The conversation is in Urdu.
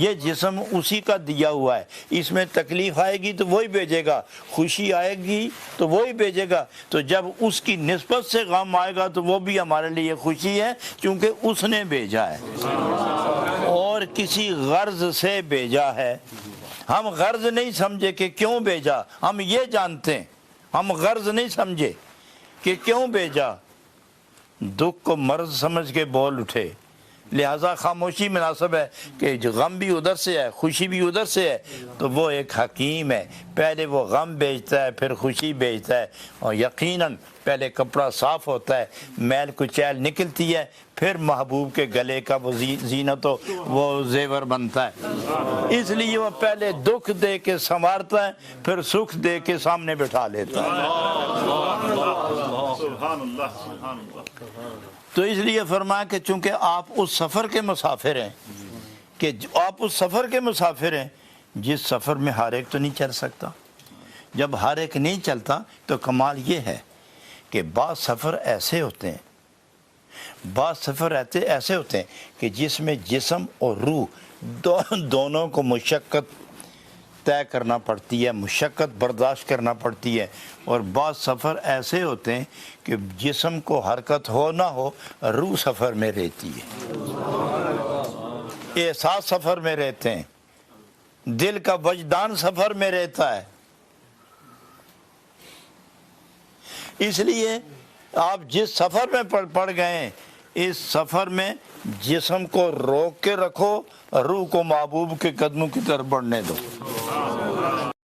یہ جسم اسی کا دیا ہوا ہے، اس میں تکلیف آئے گی تو وہی بھیجے گا، خوشی آئے گی تو وہی بھیجے گا، تو جب اس کی نسبت سے غم آئے گا تو وہ بھی ہمارے لیے خوشی ہے کیونکہ اس نے بھیجا ہے اور کسی غرض سے بھیجا ہے۔ ہم غرض نہیں سمجھے کہ کیوں بھیجا، ہم یہ جانتے ہیں، ہم غرض نہیں سمجھے کہ کیوں بھیجا، دکھ کو مرض سمجھ کے بول اٹھے، لہٰذا خاموشی مناسب ہے کہ جو غم بھی ادھر سے ہے خوشی بھی ادھر سے ہے، تو وہ ایک حکیم ہے، پہلے وہ غم بیچتا ہے پھر خوشی بیچتا ہے، اور یقیناً پہلے کپڑا صاف ہوتا ہے، میل کچیل نکلتی ہے، پھر محبوب کے گلے کا وہ زینت و وہ زیور بنتا ہے، اس لیے وہ پہلے دکھ دے کے سنوارتا ہے پھر سکھ دے کے سامنے بٹھا لیتا ہے۔ تو اس لیے فرمایا کہ چونکہ آپ اس سفر کے مسافر ہیں، کہ آپ اس سفر کے مسافر ہیں جس سفر میں ہر ایک تو نہیں چل سکتا، جب ہر ایک نہیں چلتا تو کمال یہ ہے کہ بعض سفر ایسے ہوتے ہیں، بعض سفر ایسے ہوتے ہیں کہ جس میں جسم اور روح دونوں کو مشقت طے کرنا پڑتی ہے، مشقت برداشت کرنا پڑتی ہے، اور بعض سفر ایسے ہوتے ہیں کہ جسم کو حرکت ہو نہ ہو روح سفر میں رہتی ہے، احساس سفر میں رہتے ہیں، دل کا وجدان سفر میں رہتا ہے۔ اس لیے آپ جس سفر میں پڑ گئے ہیں، اس سفر میں جسم کو روک کے رکھو، روح کو محبوب کے قدموں کی طرف بڑھنے دو۔